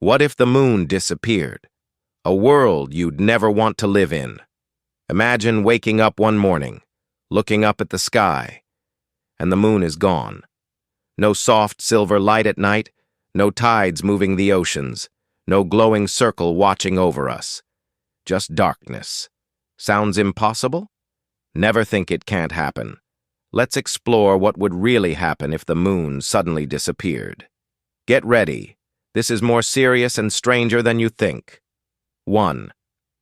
What if the moon disappeared? A world you'd never want to live in. Imagine waking up one morning, looking up at the sky, and the moon is gone. No soft silver light at night, no tides moving the oceans, no glowing circle watching over us. Just darkness. Sounds impossible? Never think it can't happen. Let's explore what would really happen if the moon suddenly disappeared. Get ready. This is more serious and stranger than you think. 1.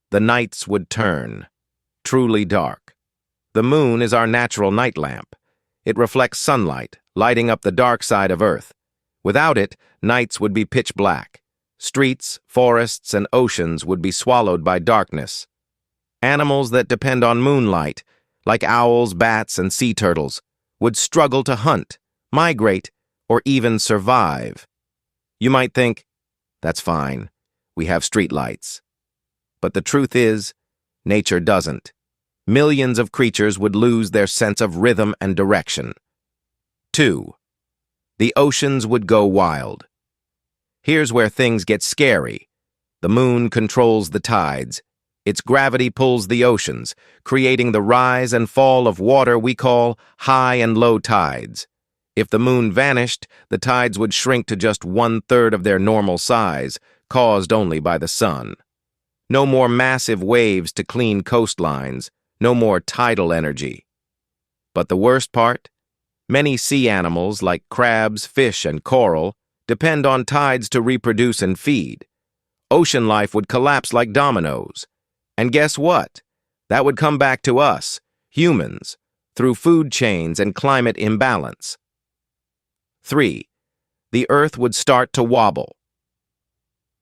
The nights would turn. Truly dark. The moon is our natural night lamp. It reflects sunlight, lighting up the dark side of Earth. Without it, nights would be pitch black. Streets, forests, and oceans would be swallowed by darkness. Animals that depend on moonlight, like owls, bats, and sea turtles, would struggle to hunt, migrate, or even survive. You might think, that's fine, we have streetlights. But the truth is, nature doesn't. Millions of creatures would lose their sense of rhythm and direction. 2. The oceans would go wild. Here's where things get scary. The moon controls the tides. Its gravity pulls the oceans, creating the rise and fall of water we call high and low tides. If the moon vanished, the tides would shrink to just 1/3 of their normal size, caused only by the sun. No more massive waves to clean coastlines, no more tidal energy. But the worst part? Many sea animals like crabs, fish, and coral depend on tides to reproduce and feed. Ocean life would collapse like dominoes. And guess what? That would come back to us, humans, through food chains and climate imbalance. 3. The Earth would start to wobble.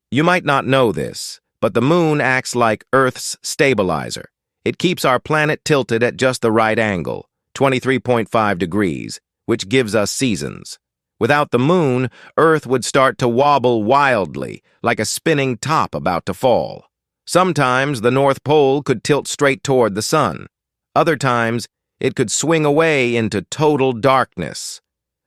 You might not know this, but the moon acts like Earth's stabilizer. It keeps our planet tilted at just the right angle, 23.5 degrees, which gives us seasons. Without the moon, Earth would start to wobble wildly, like a spinning top about to fall. Sometimes the North Pole could tilt straight toward the sun. Other times, it could swing away into total darkness.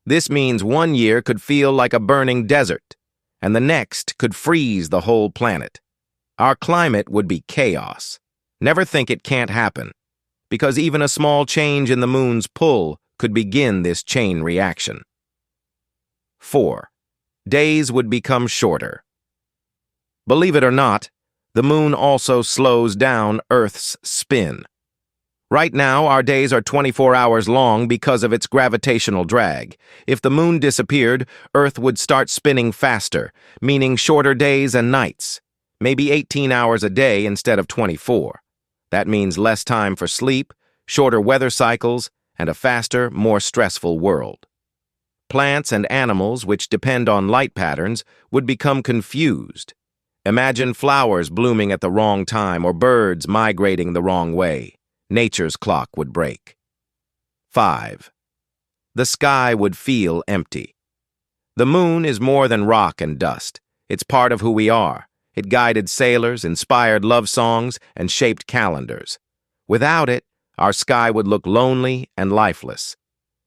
This means one year could feel like a burning desert, and the next could freeze the whole planet. Our climate would be chaos. Never think it can't happen, because even a small change in the moon's pull could begin this chain reaction. 4. Days would become shorter. Believe it or not, the moon also slows down Earth's spin. Right now, our days are 24 hours long because of its gravitational drag. If the moon disappeared, Earth would start spinning faster, meaning shorter days and nights. Maybe 18 hours a day instead of 24. That means less time for sleep, shorter weather cycles, and a faster, more stressful world. Plants and animals, which depend on light patterns, would become confused. Imagine flowers blooming at the wrong time or birds migrating the wrong way. Nature's clock would break. 5. The sky would feel empty. The moon is more than rock and dust. It's part of who we are. It guided sailors, inspired love songs, and shaped calendars. Without it, our sky would look lonely and lifeless.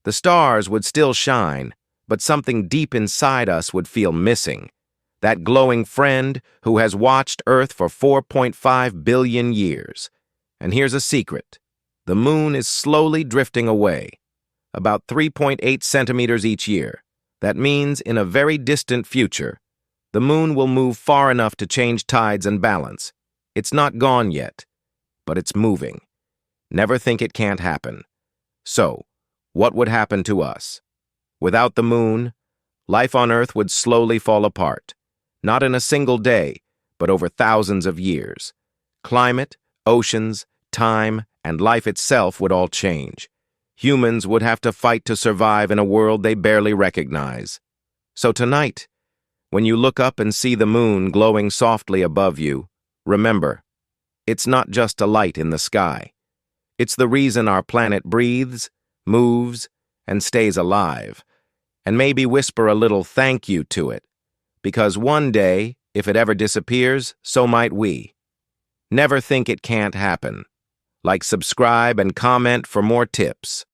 The stars would still shine, but something deep inside us would feel missing. That glowing friend who has watched Earth for 4.5 billion years. And here's a secret. The moon is slowly drifting away, about 3.8 centimeters each year. That means in a very distant future, the moon will move far enough to change tides and balance. It's not gone yet, but it's moving. Never think it can't happen. So, what would happen to us? Without the moon, life on Earth would slowly fall apart. Not in a single day, but over thousands of years. Climate, oceans, time, and life itself would all change. Humans would have to fight to survive in a world they barely recognize. So tonight, when you look up and see the moon glowing softly above you, remember, it's not just a light in the sky. It's the reason our planet breathes, moves, and stays alive. And maybe whisper a little thank you to it, because one day, if it ever disappears, so might we. Never think it can't happen. Like, subscribe, and comment for more tips.